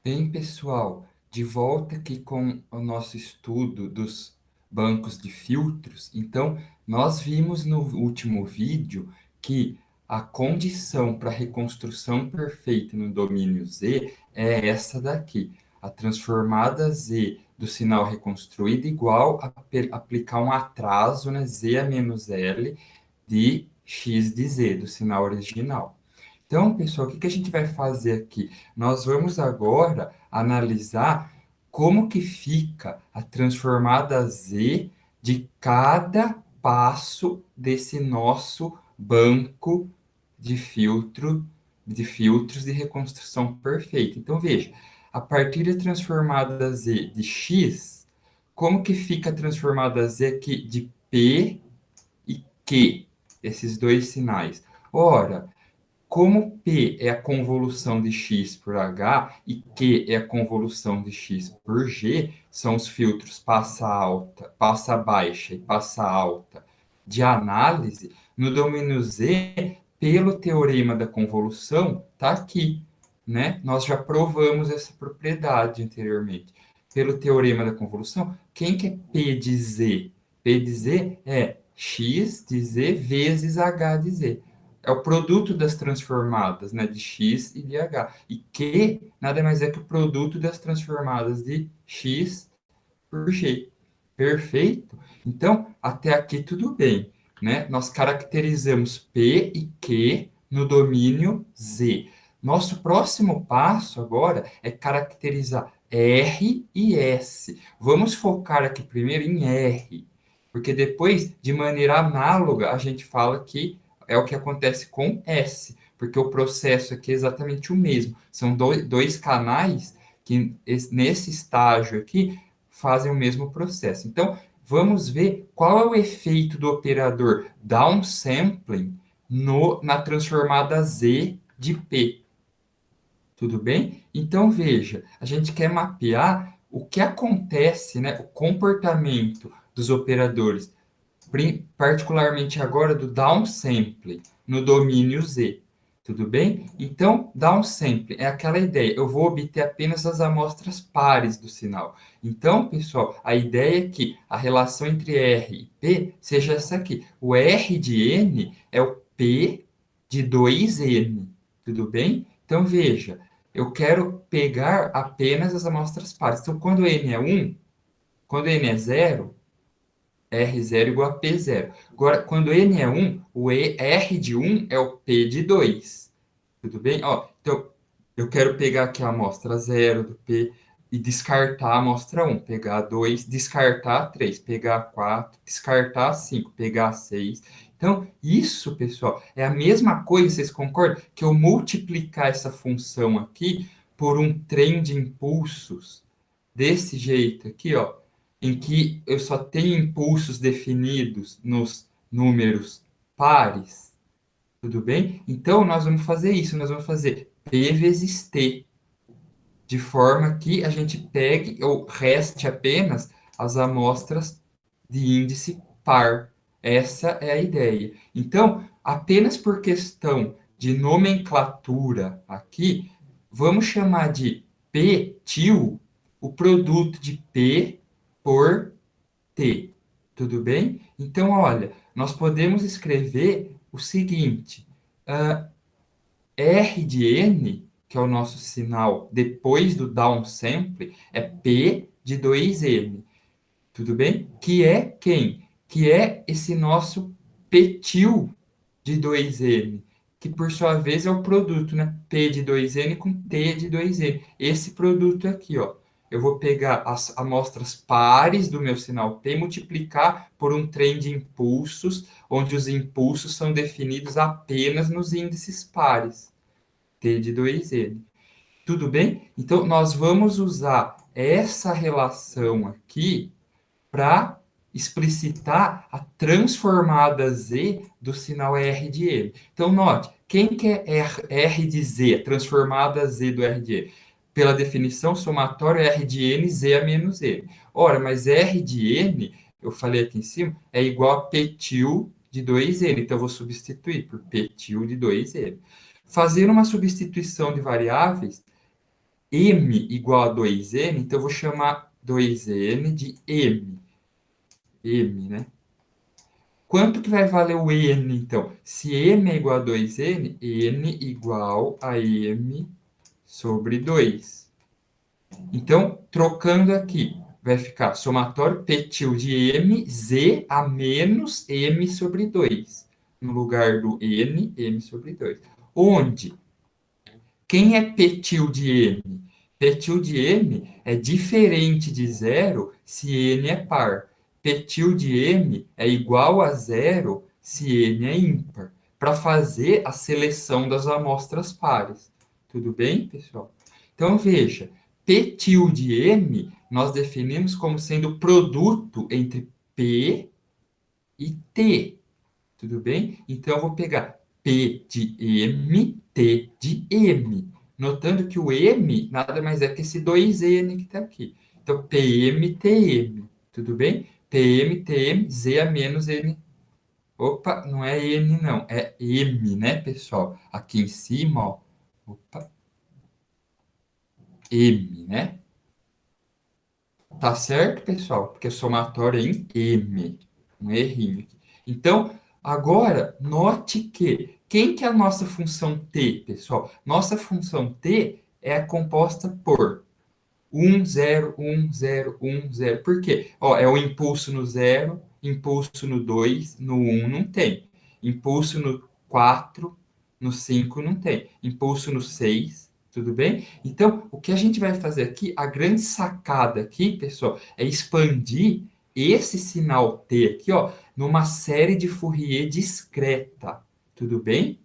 Bem, pessoal, de volta aqui com o nosso estudo dos bancos de filtros. Então, nós vimos no último vídeo que a condição para reconstrução perfeita no domínio Z é essa daqui. A transformada Z do sinal reconstruído igual a aplicar um atraso, né, Z a menos L de x de Z, do sinal original. Então, pessoal, o que a gente vai fazer aqui? Nós vamos agora analisar como que fica a transformada Z de cada passo desse nosso banco de filtros de reconstrução perfeita. Então, veja, a partir da transformada Z de X, como que fica a transformada Z aqui de P e Q, esses dois sinais? Ora, como P é a convolução de x por H e Q é a convolução de x por G, são os filtros passa alta, passa baixa e passa alta de análise, no domínio Z, pelo teorema da convolução, está aqui, né? Nós já provamos essa propriedade anteriormente. Pelo teorema da convolução, quem que é P de Z? P de Z é x de Z vezes H de Z. É o produto das transformadas, né, de x e de h. E Q nada mais é que o produto das transformadas de x por g. Perfeito? Então, até aqui tudo bem, né? Nós caracterizamos P e Q no domínio Z. Nosso próximo passo agora é caracterizar R e S. Vamos focar aqui primeiro em R, porque depois, de maneira análoga, a gente fala que é o que acontece com S, porque o processo aqui é exatamente o mesmo. São dois canais que, nesse estágio aqui, fazem o mesmo processo. Então, vamos ver qual é o efeito do operador downsampling na transformada Z de P. Tudo bem? Então, veja, a gente quer mapear o que acontece, né, o comportamento dos operadores, particularmente agora do downsampling, no domínio Z. Tudo bem? Então, downsampling é aquela ideia, eu vou obter apenas as amostras pares do sinal. Então, pessoal, a ideia é que a relação entre R e P seja essa aqui. O R de N é o P de 2N. Tudo bem? Então, veja, eu quero pegar apenas as amostras pares. Então, quando N é 1, quando N é 0, R0 igual a P0. Agora, quando N é 1, o R de 1 é o P de 2. Tudo bem? Ó, então, eu quero pegar aqui a amostra 0 do P e descartar a amostra 1. Pegar 2, descartar 3, pegar 4, descartar 5, pegar 6. Então, isso, pessoal, é a mesma coisa, vocês concordam? Que eu multiplicar essa função aqui por um trem de impulsos desse jeito aqui, ó, em que eu só tenho impulsos definidos nos números pares, tudo bem? Então, nós vamos fazer isso, nós vamos fazer P vezes T, de forma que a gente pegue ou reste apenas as amostras de índice par. Essa é a ideia. Então, apenas por questão de nomenclatura aqui, vamos chamar de P til o produto de P por T. Tudo bem? Então, olha, nós podemos escrever o seguinte: R de N, que é o nosso sinal depois do downsample, é P de 2N. Tudo bem? Que é quem? Que é esse nosso Ptil de 2N, que por sua vez é o produto, né? P de 2N com T de 2N. Esse produto aqui, ó. Eu vou pegar as amostras pares do meu sinal P e multiplicar por um trem de impulsos, onde os impulsos são definidos apenas nos índices pares. T de 2N. Tudo bem? Então, nós vamos usar essa relação aqui para explicitar a transformada Z do sinal R de N. Então, note, quem que é R de Z, a transformada Z do R de N? Pela definição, somatório R de N, Z a menos N. Ora, mas R de N, eu falei aqui em cima, é igual a Ptil de 2N. Então, eu vou substituir por Ptil de 2N. Fazer uma substituição de variáveis, m igual a 2n, então eu vou chamar 2n de m. M, né? Quanto que vai valer o n, então? Se m é igual a 2n, n igual a m sobre 2. Então, trocando aqui, vai ficar somatório P tilde m, z a menos m sobre 2. No lugar do n, m sobre 2. Onde? Quem é P tilde m? P tilde m é diferente de zero se n é par. P tilde m é igual a zero se n é ímpar. Para fazer a seleção das amostras pares. Tudo bem, pessoal? Então, veja. P tilde m nós definimos como sendo o produto entre P e T. Tudo bem? Então, eu vou pegar P de M, T de M. Notando que o M nada mais é que esse 2N que está aqui. Então, PM, TM. Tudo bem? PM, TM, Z a menos N. Opa, não é N, não. É M, né, pessoal? Aqui em cima, ó. Opa, M, né? Tá certo, pessoal? Porque é somatório em M. Um errinho aqui. Então, agora, note que quem que é a nossa função t, pessoal? Nossa função t é composta por 1, 0, 1, 0, 1, 0. Por quê? Ó, é o impulso no 0, impulso no 2, no 1 não tem. Impulso no 4, no 5 não tem. Impulso no 6, tudo bem? Então, o que a gente vai fazer aqui, a grande sacada aqui, pessoal, é expandir esse sinal T aqui, ó, numa série de Fourier discreta, tudo bem?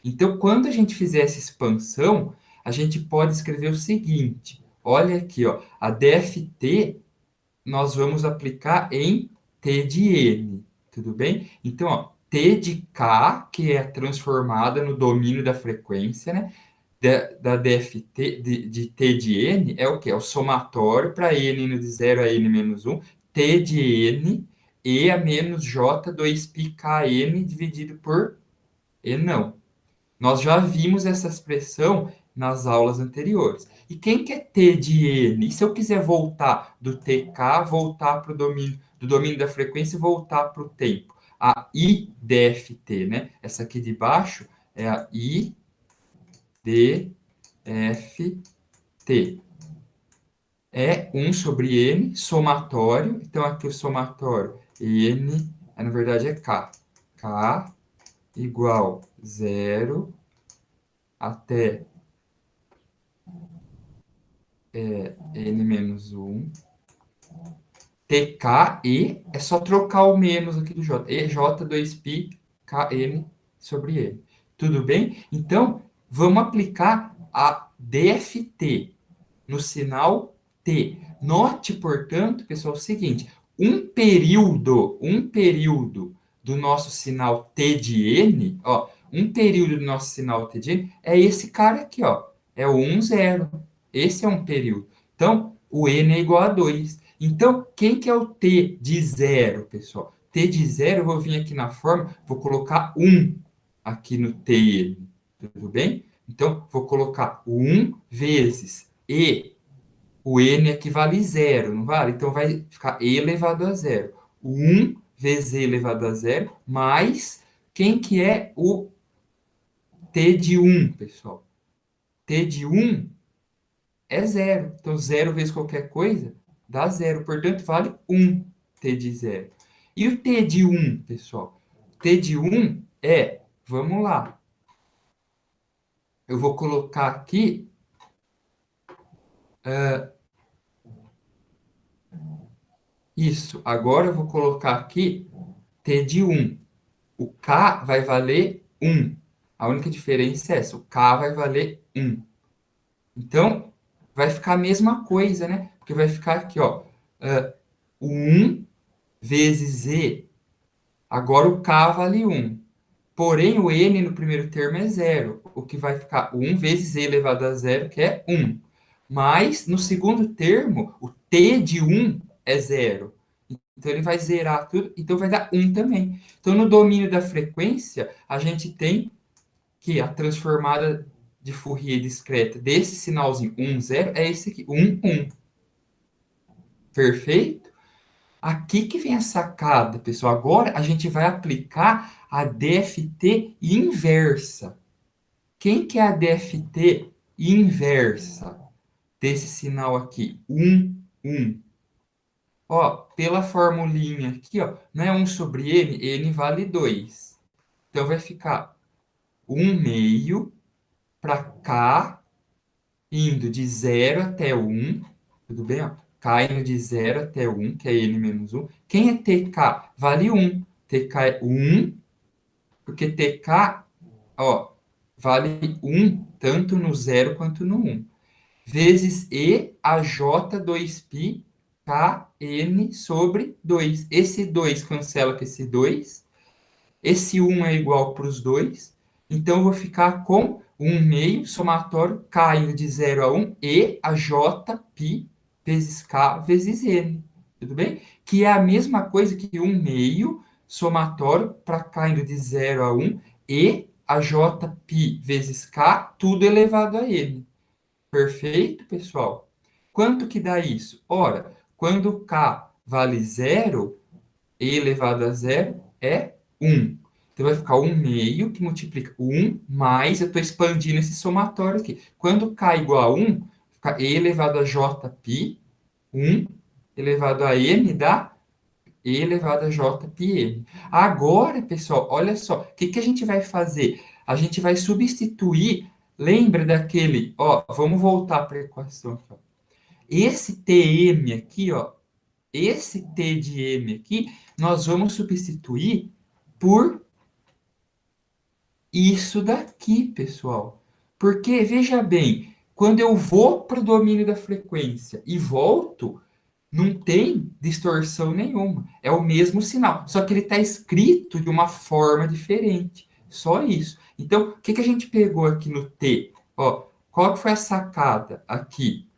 Então, quando a gente fizer essa expansão, a gente pode escrever o seguinte: olha aqui, ó, a DFT nós vamos aplicar em T de N, tudo bem? Então, ó, T de K, que é transformada no domínio da frequência, né? Da DFT, de T de N, é o que? É o somatório para N indo de 0 a N menos 1, T de N, E a menos J 2πKN dividido por E não. Nós já vimos essa expressão nas aulas anteriores. E quem que é T de N? E se eu quiser voltar do TK, voltar para o domínio, do domínio da frequência e voltar para o tempo? A IDFT, né? Essa aqui de baixo é a IDFT. É 1 sobre N, somatório. Então, aqui o somatório N, na verdade, é K. K igual 0 até n menos 1. TKE é só trocar o menos aqui do J. EJ 2π KN sobre N. Tudo bem? Então, vamos aplicar a DFT no sinal T. Note, portanto, pessoal, o seguinte: um período do nosso sinal T de N, ó, um período do nosso sinal T de N é esse cara aqui, ó, é o 1, 0. Esse é um período. Então, o N é igual a 2. Então, quem que é o T de 0, pessoal? T de 0, eu vou vir aqui na forma, vou colocar 1 aqui no TN, tudo bem? Então, vou colocar o 1 vezes E. O N equivale a zero, não vale? Então, vai ficar E elevado a zero. O 1 vezes E elevado a zero, mais quem que é o T de 1, pessoal? T de 1 é zero. Então, zero vezes qualquer coisa dá zero. Portanto, vale 1 T de zero. E o T de 1, pessoal? T de 1 é, vamos lá, eu vou colocar aqui, isso, agora eu vou colocar aqui T de 1. O K vai valer 1. A única diferença é essa, o K vai valer 1. Então, vai ficar a mesma coisa, né? Porque vai ficar aqui, ó, o 1 vezes E. Agora o K vale 1. Porém, o N no primeiro termo é zero, o que vai ficar 1 vezes E elevado a zero, que é 1. Mas, no segundo termo, o T de 1 é zero. Então, ele vai zerar tudo, então vai dar 1 também. Então, no domínio da frequência, a gente tem que a transformada de Fourier discreta desse sinalzinho 1, 0 é esse aqui, 1, 1. Perfeito? Aqui que vem a sacada, pessoal. Agora a gente vai aplicar a DFT inversa. Quem que é a DFT inversa desse sinal aqui? 1, 1. Ó, pela formulinha aqui, ó, não é 1 sobre n vale 2. Então vai ficar 1 meio para k indo de 0 até 1, tudo bem? Ó? K indo de 0 até 1, que é n menos 1. Quem é TK? Vale 1. TK é 1, porque TK, ó, vale 1 tanto no 0 quanto no 1. Vezes E a J 2π KN sobre 2. Esse 2 cancela com esse 2. Esse 1 é igual para os dois. Então, eu vou ficar com 1 meio somatório K indo de 0 a 1 e a J π vezes K vezes N. Tudo bem? Que é a mesma coisa que 1 meio somatório para K indo de 0 a 1 e a J π vezes K, tudo elevado a N. Perfeito, pessoal? Quanto que dá isso? Ora, quando K vale 0, E elevado a 0 é 1. Então, vai ficar 1 meio, que multiplica 1, mais, eu estou expandindo esse somatório aqui. Quando K igual a 1, fica E elevado a Jπ, 1 elevado a M dá E elevado a JπM. Agora, pessoal, olha só, o que a gente vai fazer? A gente vai substituir, lembra daquele, ó, vamos voltar para a equação aqui, ó. Esse Tm aqui, ó, esse T de M aqui, nós vamos substituir por isso daqui, pessoal. Porque, veja bem, quando eu vou para o domínio da frequência e volto, não tem distorção nenhuma. É o mesmo sinal, só que ele está escrito de uma forma diferente. Só isso. Então, o que a gente pegou aqui no T? Ó, qual que foi a sacada aqui?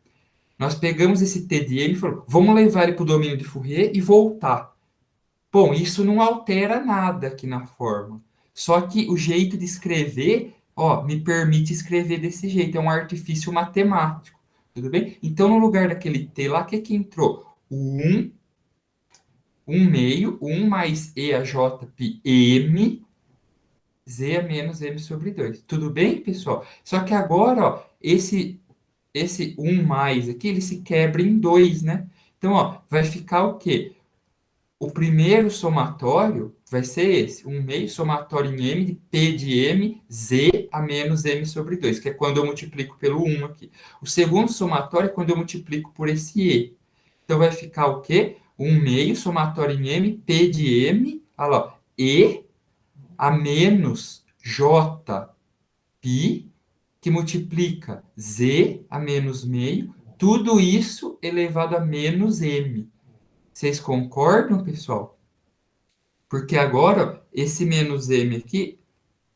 Nós pegamos esse T de M e falamos, vamos levar ele para o domínio de Fourier e voltar. Bom, isso não altera nada aqui na forma. Só que o jeito de escrever, ó, me permite escrever desse jeito. É um artifício matemático. Tudo bem? Então, no lugar daquele T lá, o que entrou? O 1 meio, 1 mais E a J π M, Z a menos M sobre 2. Tudo bem, pessoal? Só que agora, ó, esse 1 mais aqui, ele se quebra em 2, né? Então, ó, vai ficar o quê? O primeiro somatório vai ser esse, 1 meio somatório em M de P de M, Z a menos M sobre 2, que é quando eu multiplico pelo 1 aqui. O segundo somatório é quando eu multiplico por esse E. Então, vai ficar o quê? 1 meio somatório em M, P de M, olha lá, ó, E a menos J π, que multiplica Z a menos meio, tudo isso elevado a menos M. Vocês concordam, pessoal? Porque agora, ó, esse menos M aqui,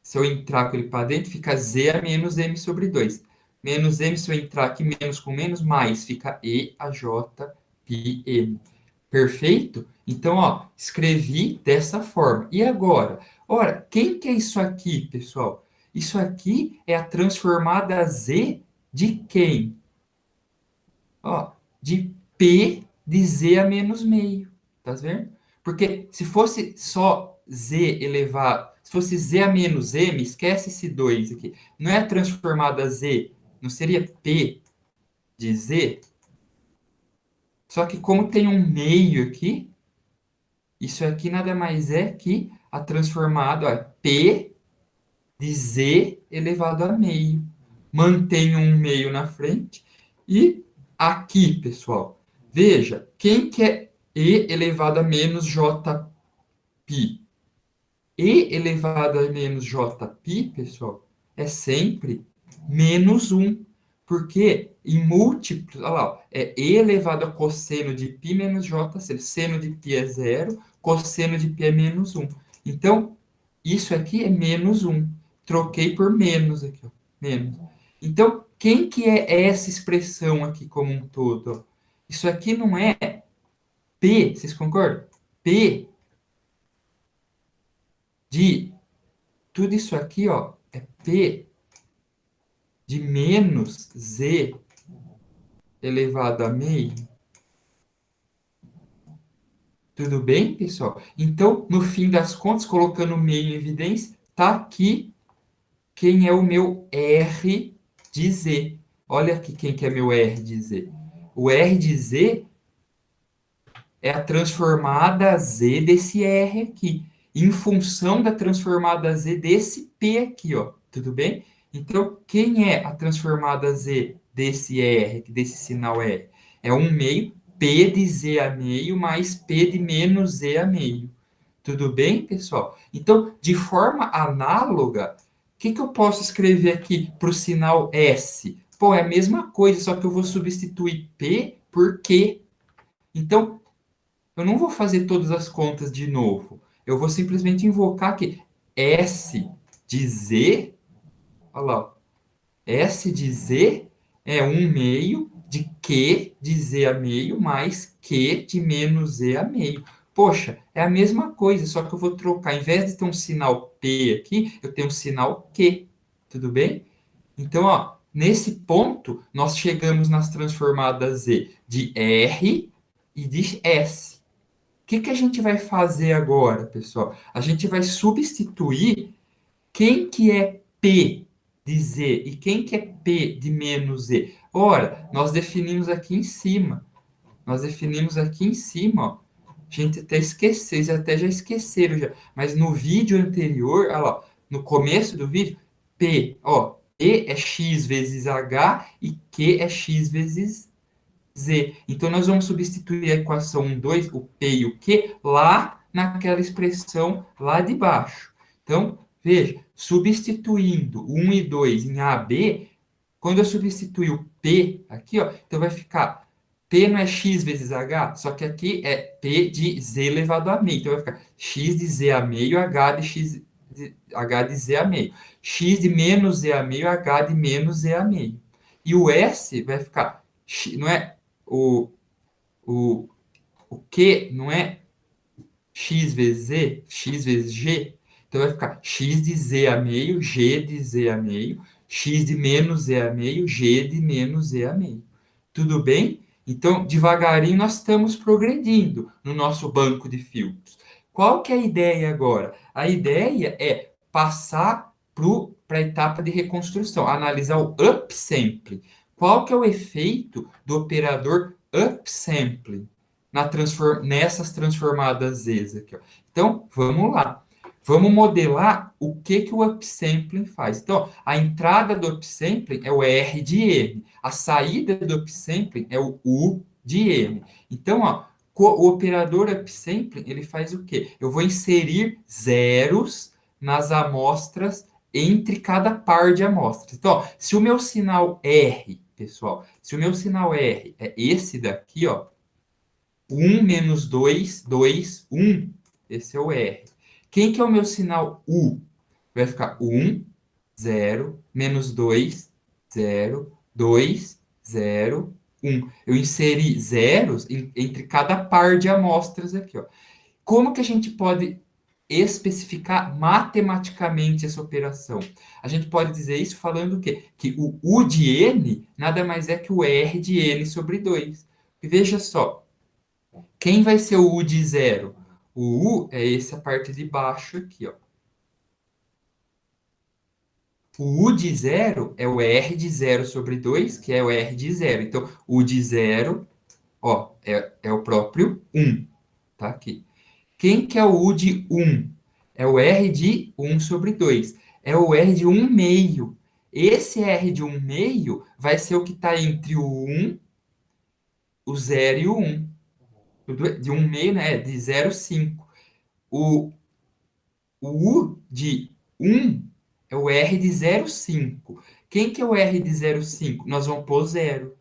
se eu entrar com ele para dentro, fica Z a menos M sobre 2. Menos M, se eu entrar aqui, menos com menos, mais, fica E a J π M. Perfeito? Então, ó, escrevi dessa forma. E agora? Ora, quem que é isso aqui, pessoal? Isso aqui é a transformada Z de quem? Ó, de P de Z a menos meio. Tá vendo? Porque se fosse só Z elevado, se fosse Z a menos M, esquece esse 2 aqui. Não é a transformada Z, não seria P de Z? Só que como tem um meio aqui, isso aqui nada mais é que a transformada, ó, P de Z elevado a meio. Mantenho um meio na frente. E aqui, pessoal, veja, quem que é E elevado a menos Jπ? E elevado a menos Jπ, pessoal, é sempre menos 1. Porque em múltiplos, olha lá, ó, é E elevado a cosseno de π menos J, seno de π é 0, cosseno de π é menos 1. Então, isso aqui é menos 1. Troquei por menos aqui, ó, menos. Então, quem que é essa expressão aqui como um todo? Ó? Isso aqui não é P, vocês concordam? P de tudo isso aqui, ó, é P de menos z elevado a meio. Tudo bem, pessoal? Então, no fim das contas, colocando meio em evidência, tá aqui quem é o meu R de Z. Olha aqui quem que é meu R de Z. O R de Z é a transformada Z desse R aqui, em função da transformada Z desse P aqui, ó. Tudo bem? Então, quem é a transformada Z desse R, desse sinal R? É um meio, P de Z a meio mais P de menos Z a meio. Tudo bem, pessoal? Então, de forma análoga, o que eu posso escrever aqui para o sinal S? Pô, é a mesma coisa, só que eu vou substituir P por Q. Então, eu não vou fazer todas as contas de novo. Eu vou simplesmente invocar que S de Z, olha lá, S de Z é um meio de Q de Z a meio mais Q de menos Z a meio. Poxa, é a mesma coisa, só que eu vou trocar. Em vez de ter um sinal P aqui, eu tenho um sinal Q. Tudo bem? Então, ó, nesse ponto, nós chegamos nas transformadas Z de R e de S. O que que a gente vai fazer agora, pessoal? A gente vai substituir quem que é P de Z e quem que é P de menos Z. Ora, nós definimos aqui em cima. Nós definimos aqui em cima, ó. A gente até esqueceu, vocês até já esqueceram já. Mas no vídeo anterior, olha lá, no começo do vídeo, P, ó, P é x vezes H e Q é x vezes Z. Então, nós vamos substituir a equação 1, 2, o P e o Q, lá naquela expressão lá de baixo. Então, veja, substituindo 1 e 2 em A, B, quando eu substituir o P aqui, ó, então vai ficar P não é x vezes H, só que aqui é P de Z elevado a meio. Então vai ficar x de Z a meio, H de Z a meio. X de menos Z a meio, H de menos Z a meio. E o S vai ficar, não é o, o, o Q não é x vezes Z, x vezes G. Então vai ficar x de Z a meio, G de Z a meio, x de menos Z a meio, G de menos Z a meio. Tudo bem? Então, devagarinho nós estamos progredindo no nosso banco de filtros. Qual que é a ideia agora? A ideia é passar para a etapa de reconstrução, analisar o upsampling. Qual que é o efeito do operador upsampling nessas transformadas Zs aqui, ó. Então, vamos lá. Vamos modelar o que o upsampling faz. Então, a entrada do upsampling é o R de M. A saída do upsampling é o U de M. Então, ó, o operador upsampling, ele faz o quê? Eu vou inserir zeros nas amostras entre cada par de amostras. Então, ó, se o meu sinal R, pessoal, se o meu sinal R é esse daqui, ó, 1 menos 2, 2, 1. Esse é o R. Quem que é o meu sinal U? Vai ficar 1, 0, menos 2, 0, 2, 0, 1. Eu inseri zeros entre cada par de amostras aqui, ó. Como que a gente pode especificar matematicamente essa operação? A gente pode dizer isso falando o quê? Que o U de N nada mais é que o R de N sobre 2. E veja só, quem vai ser o U de zero? O U é essa parte de baixo aqui, ó. O U de zero é o R de zero sobre 2, que é o R de zero. Então, U de zero, ó, é o próprio 1, tá aqui. Quem que é o U de 1? É o R de 1 sobre 2. É o R de 1 meio. Esse R de 1 meio vai ser o que está entre o 1, o 0 e o 1. De 1 meio, né? De 0,5. O O U de 1 é o R de 0,5. Quem que é o R de 0,5? Nós vamos pôr zero.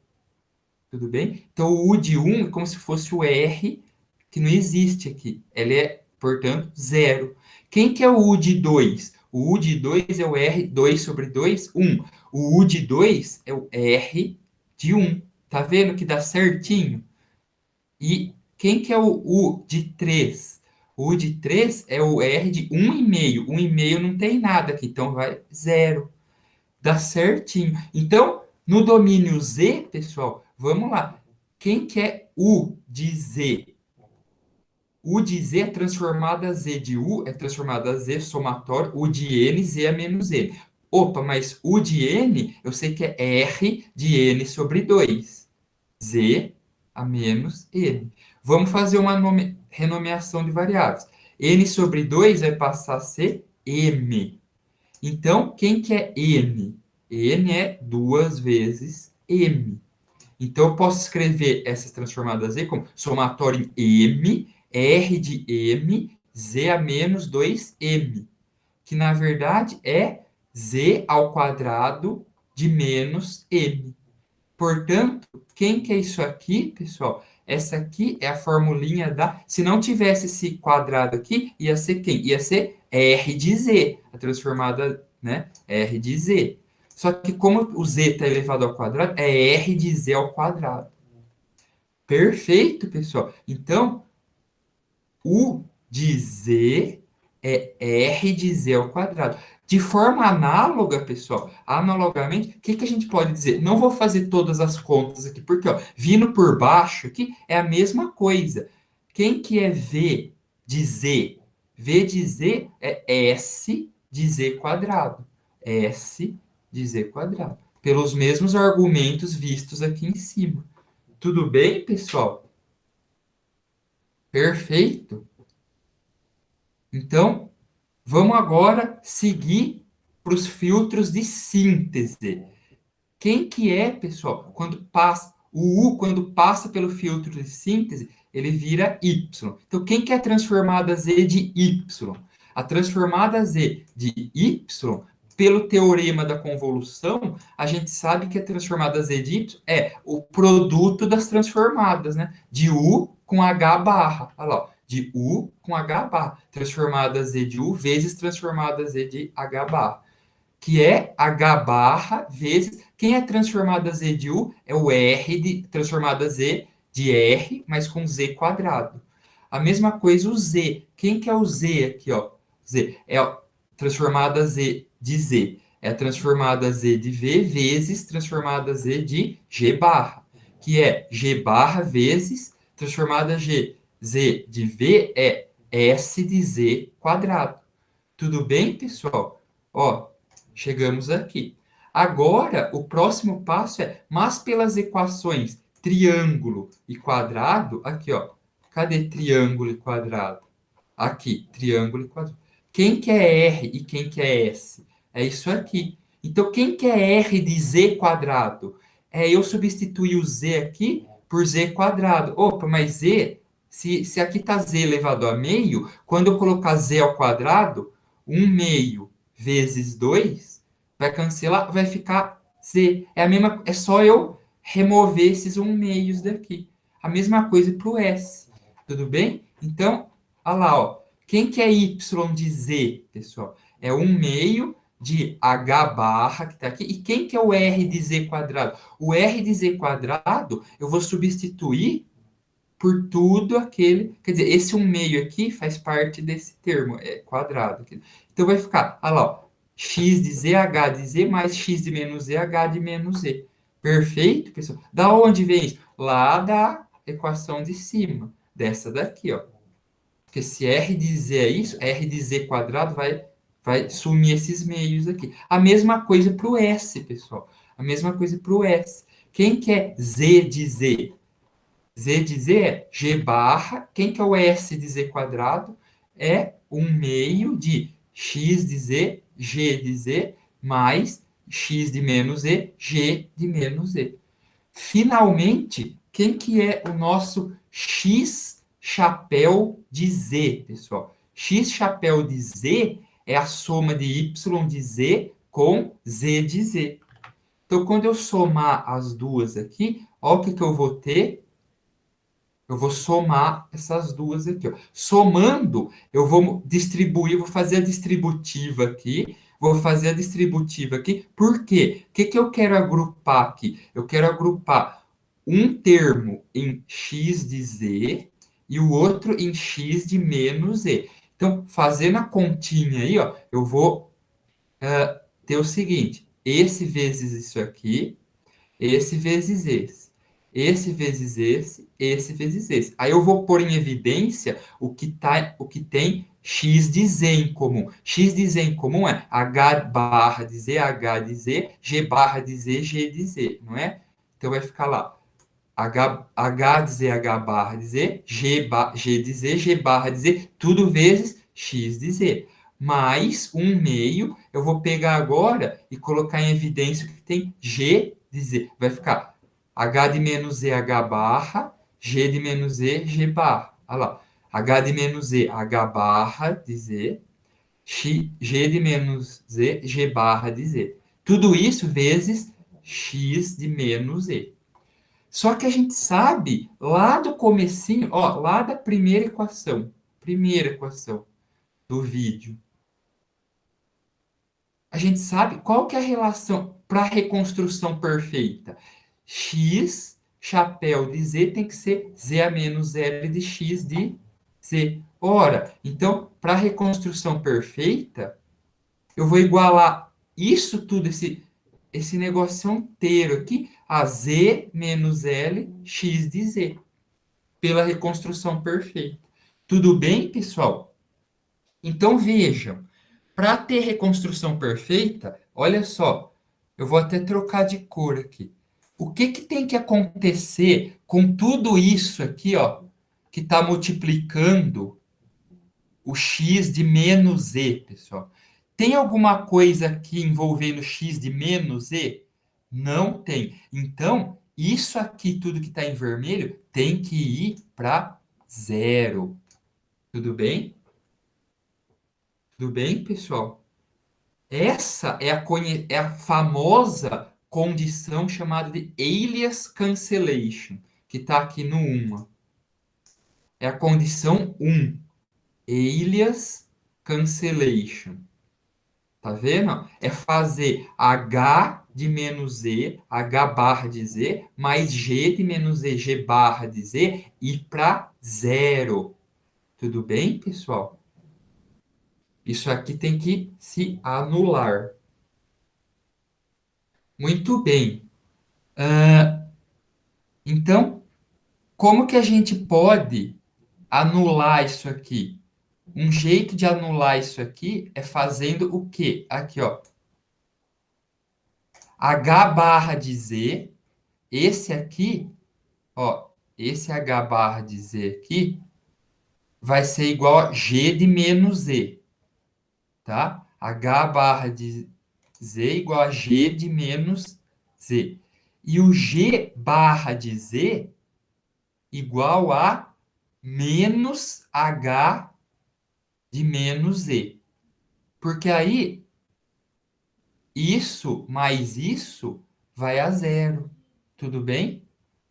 Tudo bem? Então, o U de 1 é como se fosse o R que não existe aqui. Ele é, portanto, zero. Quem que é o U de 2? O U de 2 é o R 2 sobre 2, 1. O U de 2 é o R de 1. Tá vendo que dá certinho? E quem que é o U de 3? O U de 3 é o R de 1,5. 1,5 não tem nada aqui, então vai zero. Dá certinho. Então, no domínio Z, pessoal, vamos lá. Quem que é U de Z? U de Z é transformada a Z de U, é transformada a Z somatório, U de N, Z a menos N. Opa, mas U de N, eu sei que é R de N sobre 2. Z a menos N. Vamos fazer uma renomeação de variáveis. N sobre 2 vai passar a ser M. Então, quem que é N? N é 2 vezes M. Então, eu posso escrever essas transformadas Z como somatório em M, R de M, Z a menos 2M, que na verdade é Z ao quadrado de menos M. Portanto, quem que é isso aqui, pessoal? Essa aqui é a formulinha da... Se não tivesse esse quadrado aqui, ia ser quem? Ia ser R de Z, a transformada, né? R de Z. Só que como o Z está elevado ao quadrado, é R de Z ao quadrado. Perfeito, pessoal. Então, U de Z é R de Z ao quadrado. De forma análoga, pessoal, analogamente, o que, que a gente pode dizer? Não vou fazer todas as contas aqui, porque, ó, vindo por baixo aqui é a mesma coisa. Quem que é V de Z? V de Z é S de Z quadrado. S de Z quadrado. Pelos mesmos argumentos vistos aqui em cima. Tudo bem, pessoal? Perfeito. Então, vamos agora seguir para os filtros de síntese. Quem que é, pessoal, quando passa o U, quando passa pelo filtro de síntese, ele vira Y. Então, quem que é a transformada Z de Y? A transformada Z de Y, pelo teorema da convolução, a gente sabe que a transformada Z de Y é o produto das transformadas, né? De U com H barra. Olha lá, ó, de U com H barra. Transformada Z de U vezes transformada Z de H barra, que é H barra vezes... Quem é transformada Z de U é o R de transformada Z de R, mas com Z quadrado. A mesma coisa o Z. Quem que é o Z aqui, ó? Z é a transformada Z de Z. É a transformada Z de V vezes transformada Z de G barra, que é G barra vezes transformada G. Z de V é S de Z quadrado. Tudo bem, pessoal? Ó, chegamos aqui. Agora, o próximo passo é, mas pelas equações triângulo e quadrado, aqui, ó. Cadê triângulo e quadrado? Aqui, triângulo e quadrado. Quem que é R e quem que é S? É isso aqui. Então, quem que é R de Z quadrado? É eu substituir o Z aqui por Z quadrado. Opa, mas Z, se aqui está Z elevado a meio, quando eu colocar Z ao quadrado, 1/2 vezes 2 vai cancelar, vai ficar Z. É a mesma, é só eu remover esses 1/2 daqui. A mesma coisa para o S. Tudo bem? Então, olha lá, ó. Quem que é y de z, pessoal? É 1/2 de h barra, que está aqui. E quem que é o r de z quadrado? O r de z quadrado, eu vou substituir por tudo aquele... Quer dizer, esse 1/2 aqui faz parte desse termo, é quadrado. Então, vai ficar, olha lá, ó, x de z, h de z, mais x de menos z, h de menos z. Perfeito, pessoal? Da onde vem isso? Lá da equação de cima, dessa daqui, ó. Porque se R de Z é isso, R de Z quadrado vai sumir esses meios aqui. A mesma coisa para o S, pessoal. A mesma coisa para o S. Quem que é Z de Z? Z de Z é G barra. Quem que é o S de Z quadrado? É 1/2 de X de Z, G de Z, mais X de menos Z, G de menos Z. Finalmente, quem que é o nosso X chapéu de Z, pessoal? X chapéu de Z é a soma de Y de Z com Z de Z. Então, quando eu somar as duas aqui, olha o que eu vou ter. Eu vou somar essas duas aqui, ó. Somando, eu vou distribuir, vou fazer a distributiva aqui, vou fazer a distributiva aqui. Por quê? O que que eu quero agrupar aqui? Eu quero agrupar um termo em x de z e o outro em x de menos z. Então, fazendo a continha aí, ó, eu vou ter o seguinte: esse vezes isso aqui, esse vezes esse vezes esse vezes esse. Aí eu vou pôr em evidência o que tem x de z em comum. X de z em comum é h barra de z, h de z, g barra de z, g de z, não é? Então vai ficar lá h de z, h barra de z, g de z, g barra de z, tudo vezes x de z. Mais 1/2, eu vou pegar agora e colocar em evidência que tem g de z. Vai ficar h de menos z, h barra, g de menos z, g barra. Olha lá. H de menos z, h barra de z, g de menos z, g barra de z. Tudo isso vezes x de menos z. Só que a gente sabe lá do comecinho, ó, lá da primeira equação do vídeo, a gente sabe qual que é a relação para a reconstrução perfeita. X, chapéu de Z tem que ser Z a menos L de X de Z. Ora, então, para a reconstrução perfeita, eu vou igualar isso tudo, esse negócio inteiro aqui, a Z menos L, X de Z, pela reconstrução perfeita. Tudo bem, pessoal? Então, vejam, para ter reconstrução perfeita, olha só, eu vou até trocar de cor aqui. O que que tem que acontecer com tudo isso aqui, ó, que está multiplicando o x de menos e, pessoal? Tem alguma coisa aqui envolvendo x de menos e? Não tem. Então, isso aqui, tudo que está em vermelho, tem que ir para zero. Tudo bem? Tudo bem, pessoal? Essa é a famosa condição chamada de alias cancellation, que está aqui no 1. Ó. É a condição 1, alias cancellation. Tá vendo? É fazer h de menos z, h barra de z, mais g de menos z, g barra de z, ir para zero. Tudo bem, pessoal? Isso aqui tem que se anular. Muito bem. Então, como que a gente pode anular isso aqui? Um jeito de anular isso aqui é fazendo o quê? Aqui, ó. H barra de Z, esse aqui, ó, esse H barra de Z aqui vai ser igual a G de menos Z, tá? H barra de Z igual a G de menos Z. E o G barra de Z igual a menos H de menos Z. Porque aí, isso mais isso vai a zero. Tudo bem?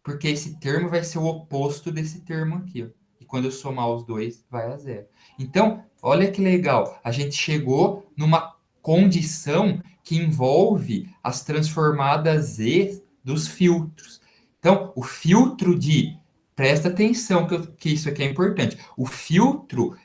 Porque esse termo vai ser o oposto desse termo aqui. Ó. E quando eu somar os dois, vai a zero. Então, olha que legal. A gente chegou numa condição que envolve as transformadas Z dos filtros. Então, o filtro de. Presta atenção que isso aqui é importante. O filtro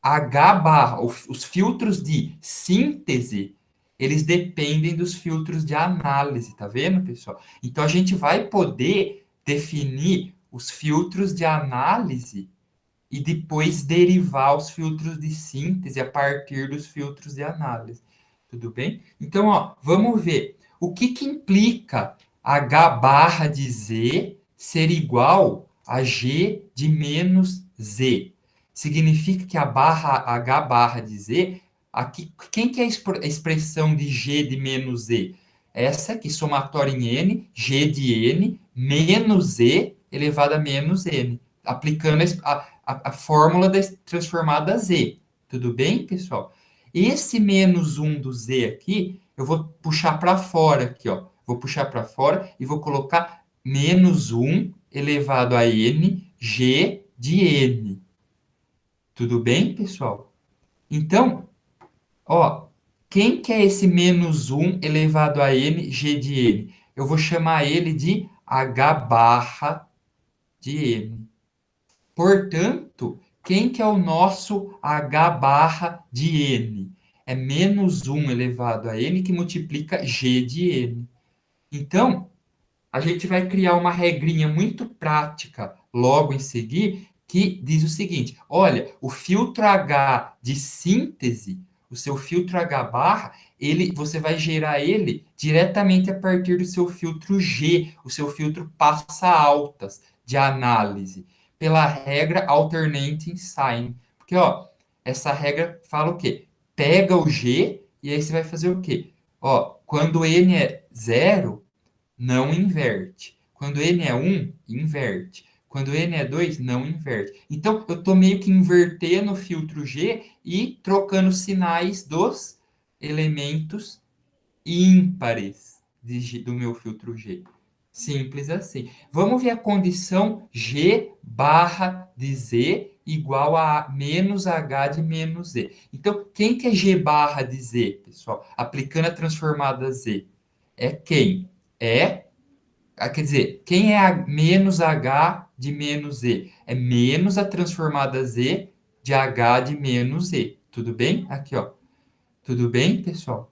H barra, os filtros de síntese, eles dependem dos filtros de análise, tá vendo, pessoal? Então a gente vai poder definir os filtros de análise e depois derivar os filtros de síntese a partir dos filtros de análise. Tudo bem? Então, ó, vamos ver. O que que implica H barra de Z ser igual a G de menos Z? Significa que a barra H barra de Z, aqui, quem que é a expressão de G de menos Z? Essa aqui, somatória em N, G de N, menos Z elevado a menos N. Aplicando a fórmula da transformada Z. Tudo bem, pessoal? Esse menos 1 do Z aqui, eu vou puxar para fora aqui, ó. Vou puxar para fora e vou colocar menos 1 elevado a N, G de N. Tudo bem, pessoal? Então, ó, quem que é esse menos 1 elevado a N, G de N? Eu vou chamar ele de H barra de N. Portanto, quem que é o nosso H barra de N? É menos um elevado a n que multiplica g de n. Então, a gente vai criar uma regrinha muito prática logo em seguir, que diz o seguinte: olha, o filtro H de síntese, o seu filtro H barra, você vai gerar ele diretamente a partir do seu filtro G, o seu filtro passa altas de análise, pela regra alternating sign. Porque, ó, essa regra fala o quê? Pega o G e aí você vai fazer o quê? Ó, quando n é zero, não inverte. Quando n é 1, inverte. Quando n é 2, não inverte. Então, eu estou meio que invertendo o filtro G e trocando sinais dos elementos ímpares do meu filtro G. Simples assim. Vamos ver a condição G barra de Z igual a menos H de menos Z. Então, quem que é G barra de Z, pessoal? Aplicando a transformada Z. É quem? Quer dizer, quem é a menos H de menos Z? É menos a transformada Z de H de menos Z. Tudo bem? Aqui, ó. Tudo bem, pessoal?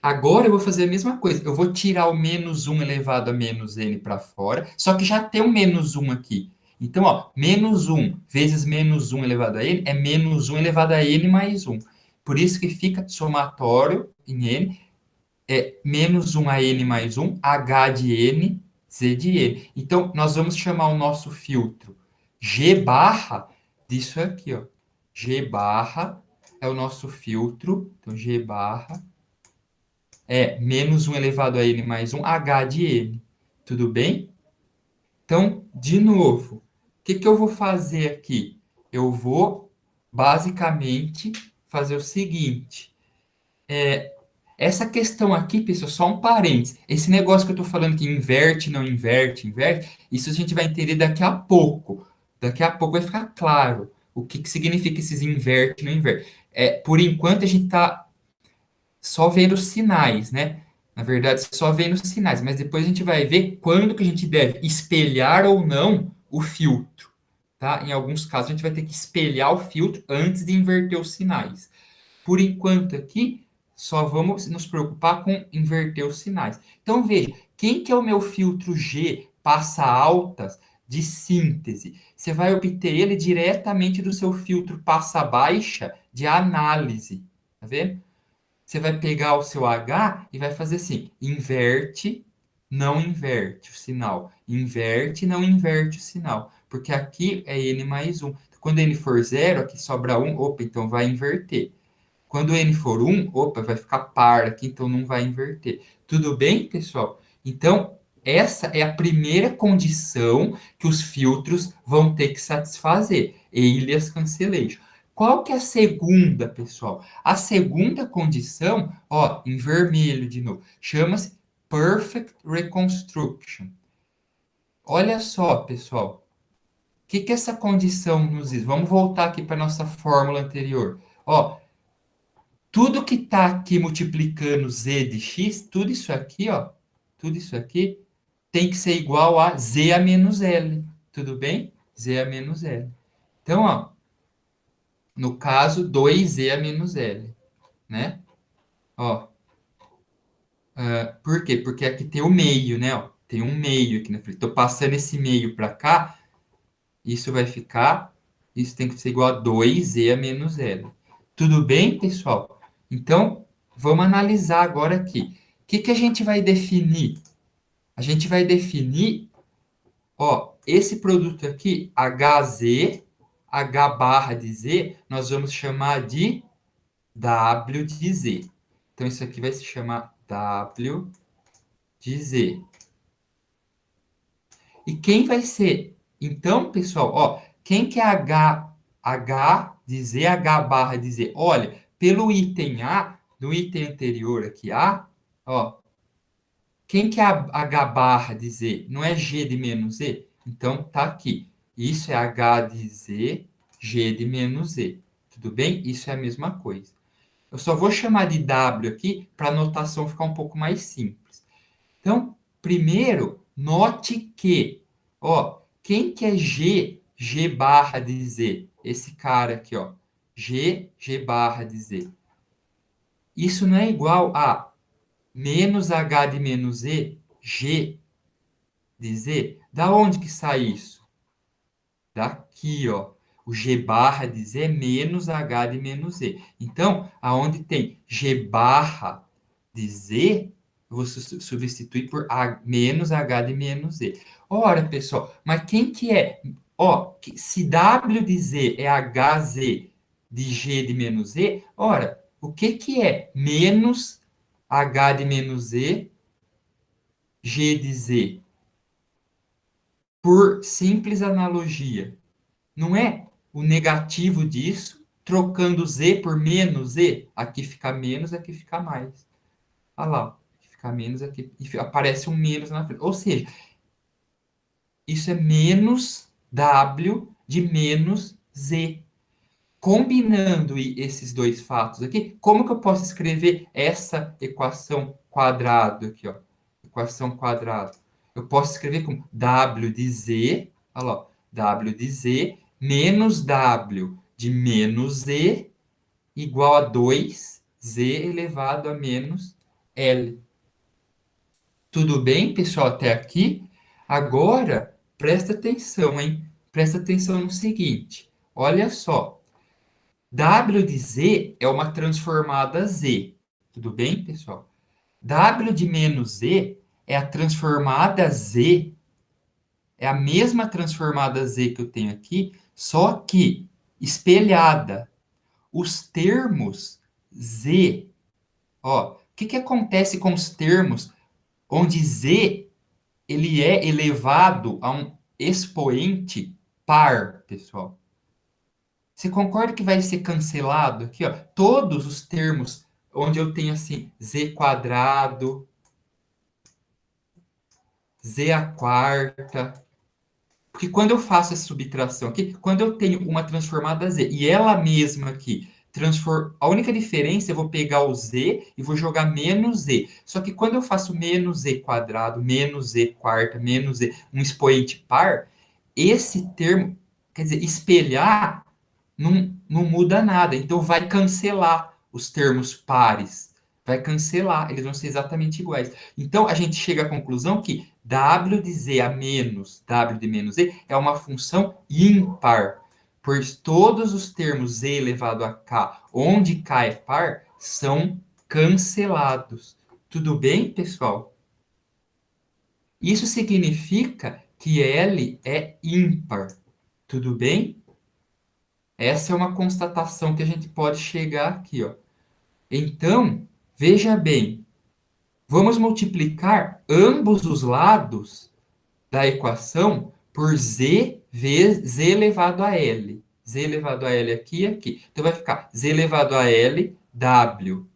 Agora eu vou fazer a mesma coisa. Eu vou tirar o menos um elevado a menos n para fora, só que já tem um menos um aqui. Então, ó, menos um vezes menos um elevado a n é menos um elevado a n mais um. Por isso que fica somatório em n menos um a n mais um, h de n, z de n. Então, nós vamos chamar o nosso filtro G barra disso aqui, ó. G barra é o nosso filtro. Então, G barra é menos um elevado a n mais um, h de n. Tudo bem? Então, de novo, o que eu vou fazer aqui? Eu vou, basicamente, fazer o seguinte. Essa questão aqui, pessoal, só um parênteses. Esse negócio que eu estou falando que inverte, não inverte, inverte, isso a gente vai entender daqui a pouco. Daqui a pouco vai ficar claro o que significa esses inverte, não inverte. Por enquanto, a gente está só vendo sinais, né? Na verdade, só vendo sinais, mas depois a gente vai ver quando que a gente deve espelhar ou não o filtro, tá? Em alguns casos, a gente vai ter que espelhar o filtro antes de inverter os sinais. Por enquanto aqui, só vamos nos preocupar com inverter os sinais. Então, veja, quem que é o meu filtro G passa altas de síntese? Você vai obter ele diretamente do seu filtro passa baixa de análise, tá vendo? Você vai pegar o seu H e vai fazer assim, inverte, não inverte o sinal. Inverte, não inverte o sinal. Porque aqui é n mais 1. Quando n for zero, aqui sobra 1, opa, então vai inverter. Quando n for 1, opa, vai ficar par aqui, então não vai inverter. Tudo bem, pessoal? Então, essa é a primeira condição que os filtros vão ter que satisfazer. Alias cancellation. Qual que é a segunda, pessoal? A segunda condição, ó, em vermelho de novo, chama-se Perfect Reconstruction. Olha só, pessoal. O que essa condição nos diz? Vamos voltar aqui para a nossa fórmula anterior. Ó, tudo que está aqui multiplicando z de x, tudo isso aqui, ó, tudo isso aqui tem que ser igual a z a menos l. Tudo bem? Z a menos l. Então, ó, no caso, 2z a menos l, né? Ó, por quê? Porque aqui tem o meio, né? Ó, tem um meio aqui na frente. Estou passando esse meio para cá, isso vai ficar, isso tem que ser igual a 2z a menos l. Tudo bem, pessoal? Então, vamos analisar agora aqui. O que a gente vai definir? A gente vai definir, ó, esse produto aqui, HZ, H barra de Z, nós vamos chamar de W de Z. Então, isso aqui vai se chamar W de Z. E quem vai ser? Então, pessoal, ó, quem que é H de Z, H barra de Z? Olha, pelo item A, do item anterior aqui, A, ó, quem que é a H barra de Z? Não é G de menos Z? Então, tá aqui. Isso é H de Z, G de menos Z. Tudo bem? Isso é a mesma coisa. Eu só vou chamar de W aqui para a notação ficar um pouco mais simples. Então, primeiro, note que, ó, quem que é G, G barra de Z? Esse cara aqui, ó. G, G barra de Z. isso não é igual a menos H de menos E, G de Z. Da onde que sai isso? Daqui, ó. O G barra de Z é menos H de menos E. Então, aonde tem G barra de Z, eu vou substituir por menos H de menos E. Ora, pessoal, mas quem que é? Ó, se W de Z é HZ de G de menos E, ora, o que que é menos H de menos E, G de Z? Por simples analogia. Não é o negativo disso, trocando Z por menos Z. Aqui fica menos, aqui fica mais. Olha lá, aqui fica menos, aqui e aparece um menos na frente. Ou seja, isso é menos W de menos Z. Combinando esses dois fatos aqui, como que eu posso escrever essa equação quadrado aqui, ó? Equação quadrada. Eu posso escrever como W de Z, olha lá, W de Z menos W de menos Z igual a 2Z elevado a menos L. Tudo bem, pessoal, até aqui? Agora, presta atenção, hein? Presta atenção no seguinte. Olha só. W de Z é uma transformada Z. Tudo bem, pessoal? W de menos Z é a transformada Z, é a mesma transformada Z que eu tenho aqui, só que espelhada. Os termos Z, ó, o que que acontece com os termos onde Z ele é elevado a um expoente par, pessoal? Você concorda que vai ser cancelado aqui, ó? Todos os termos onde eu tenho assim z quadrado, z a quarta. Porque quando eu faço essa subtração aqui, quando eu tenho uma transformada z e ela mesma aqui, a única diferença, eu vou pegar o z e vou jogar menos z. Só que quando eu faço menos z quadrado, menos z quarta, menos z, um expoente par, esse termo, quer dizer, espelhar não muda nada. Então vai cancelar os termos pares. Vai cancelar, eles vão ser exatamente iguais. Então a gente chega à conclusão que w de z a menos w de menos z é uma função ímpar, pois todos os termos z elevado a k, onde k é par, são cancelados. Tudo bem, pessoal? Isso significa que L é ímpar. Tudo bem? Essa é uma constatação que a gente pode chegar aqui, ó. Então, veja bem, vamos multiplicar ambos os lados da equação por z vezes z elevado a L. Z elevado a L aqui e aqui. Então, vai ficar z elevado a L, W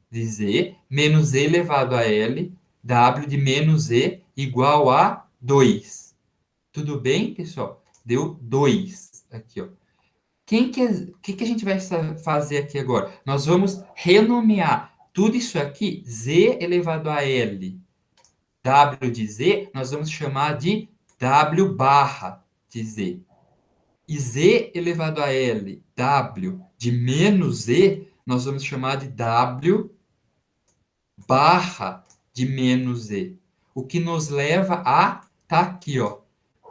de z, menos z elevado a L, W de menos z, igual a 2. Tudo bem, pessoal? Deu 2 aqui, ó. Que a gente vai fazer aqui agora? Nós vamos renomear tudo isso aqui, z elevado a L, W de Z, nós vamos chamar de W barra de Z. E Z elevado a L, W de menos Z, nós vamos chamar de W barra de menos Z. O que nos leva a, tá aqui, ó.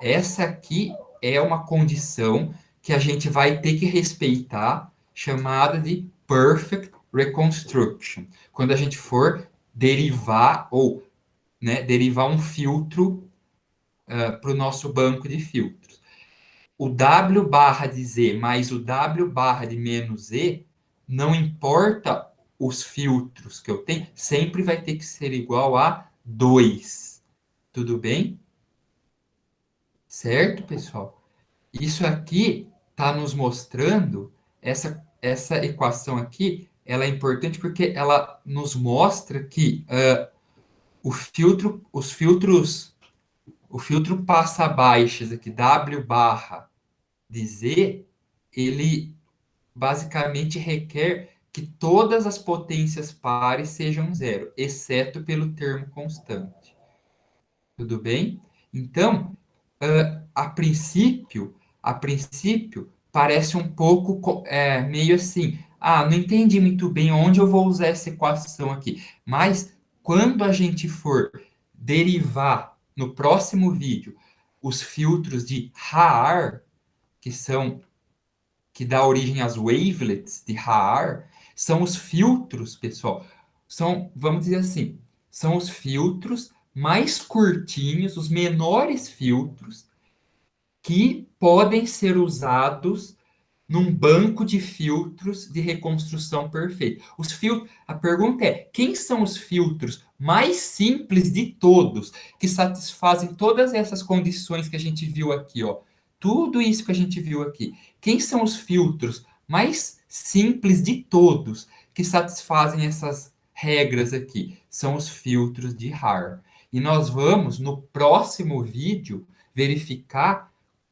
Essa aqui é uma condição que a gente vai ter que respeitar, chamada de perfect reconstruction. Quando a gente for derivar ou, né, derivar um filtro para o nosso banco de filtros. O W barra de Z mais o W barra de menos Z, não importa os filtros que eu tenho, sempre vai ter que ser igual a 2. Tudo bem? Certo, pessoal? Isso aqui está nos mostrando, essa equação aqui, ela é importante porque ela nos mostra que o filtro passa baixas aqui, W barra de Z, ele basicamente requer que todas as potências pares sejam zero, exceto pelo termo constante. Tudo bem? Então, a princípio, parece um pouco meio assim. Ah, não entendi muito bem onde eu vou usar essa equação aqui. Mas quando a gente for derivar no próximo vídeo os filtros de Haar, que são que dá origem às wavelets de Haar, são os filtros, pessoal. São, vamos dizer assim, são os filtros mais curtinhos, os menores filtros que podem ser usados num banco de filtros de reconstrução perfeita. Os filtros, a pergunta é: quem são os filtros mais simples de todos que satisfazem todas essas condições que a gente viu aqui, ó? Tudo isso que a gente viu aqui. Quem são os filtros mais simples de todos que satisfazem essas regras aqui? São os filtros de Haar. E nós vamos no próximo vídeo verificar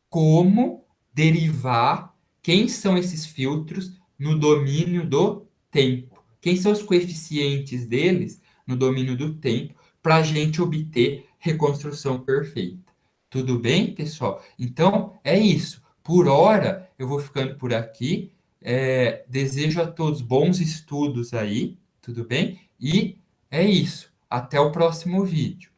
como derivar quem são esses filtros no domínio do tempo. Quem são os coeficientes deles no domínio do tempo para a gente obter reconstrução perfeita. Tudo bem, pessoal? Então, é isso. Por hora, eu vou ficando por aqui. Desejo a todos bons estudos aí, tudo bem? E é isso. Até o próximo vídeo.